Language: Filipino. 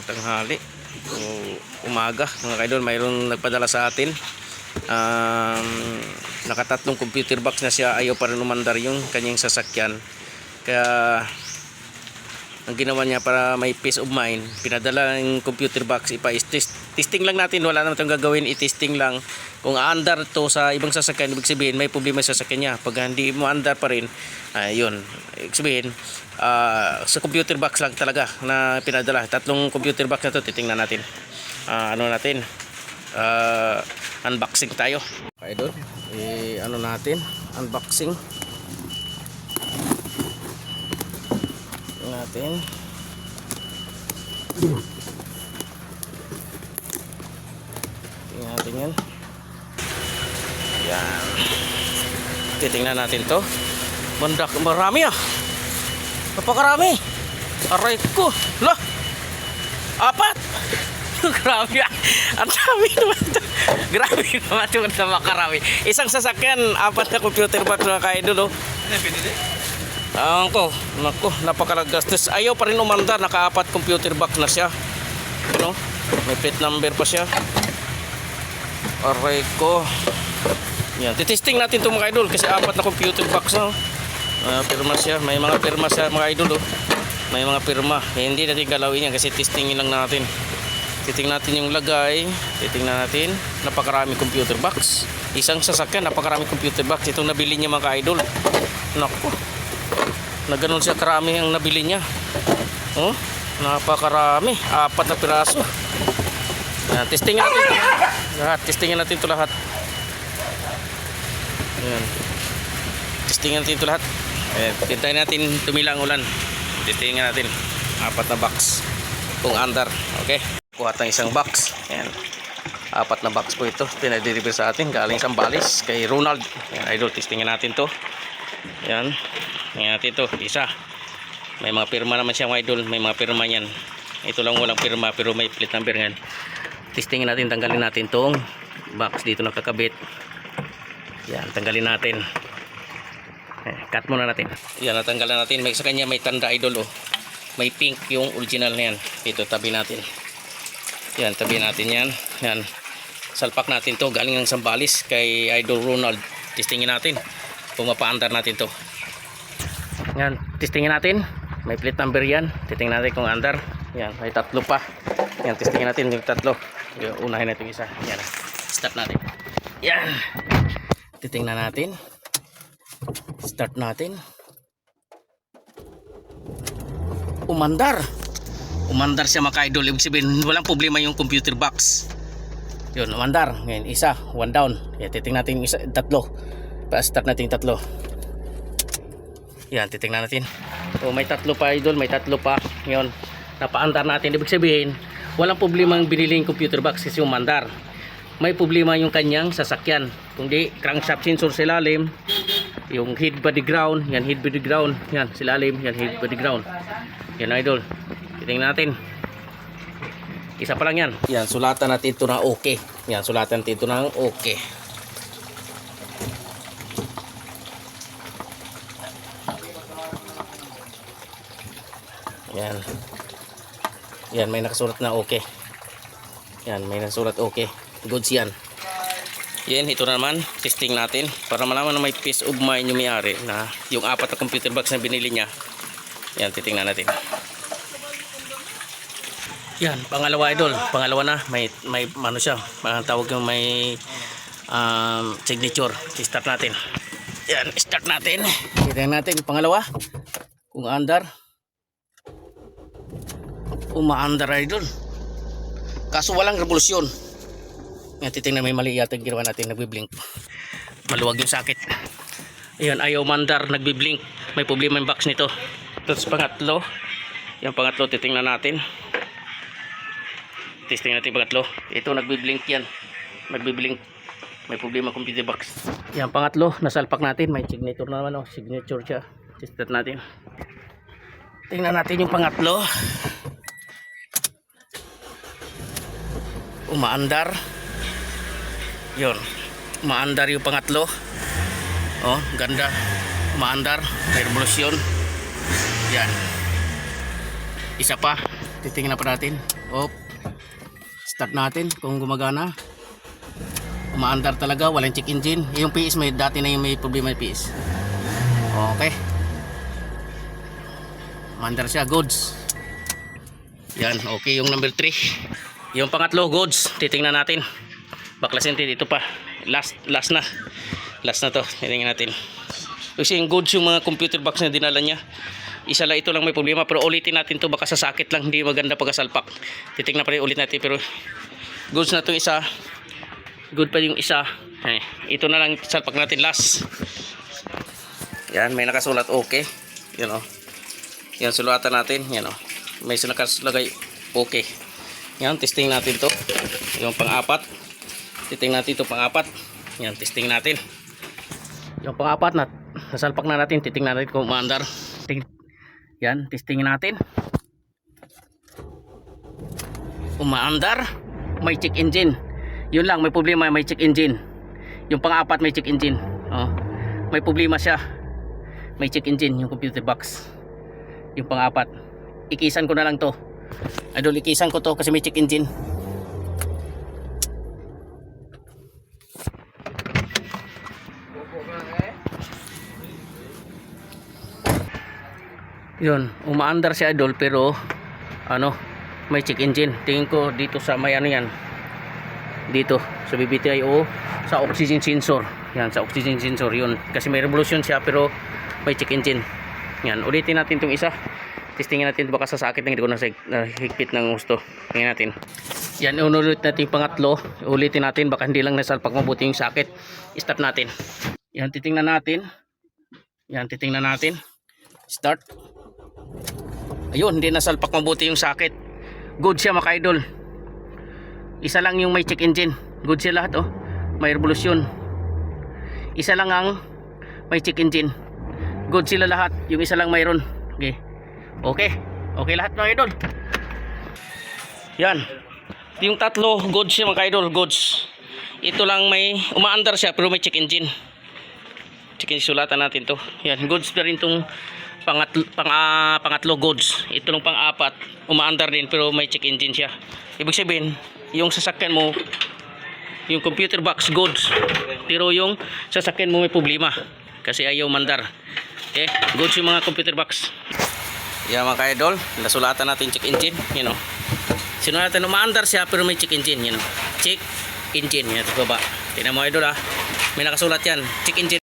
tanghali o umaga mga kaidol. Mayroon nagpadala sa atin. Nakatatlong computer box na siya, ayaw pa rin umandar yung kanyang sasakyan. Kaya ang ginawa niya para may peace of mind, pinadala ng computer box, testing lang natin, wala naman itong gagawin, i-testing lang. Kung aandar to sa ibang sasakyan, ibig sabihin may problema sa sasakyan niya. Pag hindi mo andar pa rin, yun, ibig sabihin sa computer box lang talaga na pinadala. Tatlong computer box na to, titingnan natin. Unboxing tayo. Idol, natin, unboxing natin. Tingnan natin yan. Yan. Titingnan natin to. Bandak, marami ah. Napakarami. Aray ko. Lah. Apat. Grabe ah. Ang dami naman to. Grabe naman ito na makarami. Isang sasakyan, apat na computer box na kaidol. Ano pinili? Naku, napakalagastos. Ayaw pa rin umandar, nakaapat computer box na siya. Ano? May plate number pa siya. Aray ko. Yan, titesting natin ito mga idol kasi apat na computer box na. Pirma siya, may mga pirma siya mga idol. May mga pirma. Hindi natin galawin yan kasi testingin lang natin. Titingnan natin yung lagay. Titingnan natin. Napakarami computer box. Isang sasakyan, napakarami computer box. Itong nabili niya mga idol. Naku. Na ganun siya karami ang nabili niya. Oh, napakarami, apat na piraso. Testingin natin lahat. Testingin natin ito lahat. Ayan. Testingin natin ito lahat. Tintayin natin tumilang ulan. Testingin natin. Apat na box. Kung andar. Okay. Kuha tayong isang box. Ayan. Apat na box po ito. Pinadeliver sa atin. Galing Sambales. Kay Ronald. Ayan, idol. Testingin natin to. Ayan. Tingnan natin ito, isa. May mga pirma naman siya mga idol. May mga pirma yan. Ito lang walang pirma pero may plate number yan. Testingin natin, tanggalin natin tong box dito nakakabit. Yan, tanggalin natin. Cut muna natin. Yan, natanggalan natin. May sa kanya may tanda idol oh. May pink yung original na yan. Dito, tabi natin. Yan, tabi natin yan. Yan. Salpak natin to. Galing ng Sambales kay Idol Ronald. Testingin natin. Kung mapaandar natin to. Yan, testingin natin. May plate number yan. Titingnan natin kung andar. Yan, may tatlo pa. Yan, testingin natin yung tatlo. Unahin natin isa. Yan, start natin. Yan. Titingnan natin. Start natin. Umandar. Umandar siya mga idol. Ibig sabihin, walang problema yung computer box. Yun, umandar. Ngayon, isa. One down. Yan, titingnan natin yung isa. Tatlo. Pa-start natin yung tatlo. Yan, titingnan natin. So, may tatlo pa idol, may tatlo pa. Ngayon, napaandar natin. Ibig sabihin, walang problema ang binili yung computer box kasi umandar. May problema yung kanyang sasakyan. Kundi, crankshaft sensor sa ilalim. Yung head body ground. Yan, head body ground. Yan, sa ilalim. Yan, head body ground. Yan idol. Titingnan natin. Isa pa lang yan. Yan, sulatan natin ito na okay. Yan, sulatan natin ito na okay. Yan. Yan, may nakasulat na okay. Yan, may nakasulat okay. Goods yan. Yan, ito na naman. Testing natin. Para malaman na may peace of mind yung may-ari na yung apat na computer box na binili niya. Yan, titingnan natin. Yan, pangalawa idol. Pangalawa na. May ano siya. Tawag yung may signature. Start natin. Yan, start natin. Titingnan natin. Pangalawa. Kung andar. Umaandar idol. Kaso walang revolusyon. Yan, titingnan may mali yata yung ginawa natin. Nagbiblink. Maluwag yung sakit. Ayan, ayaw mandar. Nagbiblink. May problema yung box nito. Tapos pangatlo. Yan, pangatlo titingnan natin. Testing natin pangatlo. Ito nagbiblink yan. Nagbiblink. May problema computer box. Yan, pangatlo. Nasalpak natin. May signature na naman. Oh. Signature siya. Testat natin. Tingnan natin yung pangatlo. Umaandar. Yun, umaandar yung pangatlo. Oh, ganda. Umaandar, may revolusyon. Yan. Isa pa. titingnan pa natin. Start natin kung gumagana. Umaandar talaga, walang check engine. Yung PS may dati na yung may problema yung PS. Okay. Umaandar siya, goods. Yan, okay yung number 3. Yung pangatlo, goods. Titingnan natin. Baklasin natin ito pa. Last na. Last na to. Titingnan natin. Kasi yung goods yung mga computer box na dinala niya. Isa lang ito lang may problema, pero ulitin natin to, baka sasakit lang, hindi maganda pagkasalpak. Titingnan pa rin ulit natin, pero goods na itong isa. Good pa yung isa. Ito na lang salpak natin last. Yan, may nakasulat okay. Yan o. Yan, sulatan natin. Yan o. May nakasulagay okay. Yan, testing natin to. Yung pang-apat. Titingnan natin ito pang-apat. Yan, testing natin. Yung pang-apat na nasalpak na natin. Titingnan natin kung umaandar. Yan, testingin natin. Umaandar. May check engine. Yun lang, may problema, may check engine. Yung pang-apat may check engine. May problema siya. May check engine yung computer box. Yung pang-apat. Ikisan ko na lang to. Idol, ikisan ko to kasi may check engine. Yun, umaandar si idol pero may check engine. Tingin ko dito sa may yan. Dito sa BBTIO sa oxygen sensor. Yan, sa oxygen sensor yun. Kasi may revolution siya pero may check engine. Yan, ulitin natin itong isa. Testingin natin baka sasakit, hindi ko higpit ng gusto. Tingnan natin. Yan, unulit natin yung pangatlo. Ulitin natin baka hindi lang nasalpak mabuti yung sakit. Start natin. Yan, titingnan natin. Yan, titingnan natin. Start. Ayun, hindi nasalpak mabuti yung sakit. Good siya mga idol. Isa lang yung may check engine. Good siya lahat may revolution. Isa lang ang may check engine. Good sila lahat. Yung isa lang mayroon. Okay lahat mga idol. Yan. Yung tatlo good siya mga idol. Goods. Ito lang may umaandar siya pero may check engine. Check engine, sulatan natin to. Yan, goods pa rin tong pangatlo goods. Ito lang pang-apat, umaandar din pero may check engine siya. Ibig sabihin, yung sasakyan mo, yung computer box goods, pero yung sasakyan mo may problema kasi ayaw mandar. Okay, goods yung mga computer box. Yan mga ka-idol, nasulatan natin check engine, sinulatan umaandar siya pero may check engine, check engine, yan sa baba. Tingnan mo idol may nakasulat yan, check engine.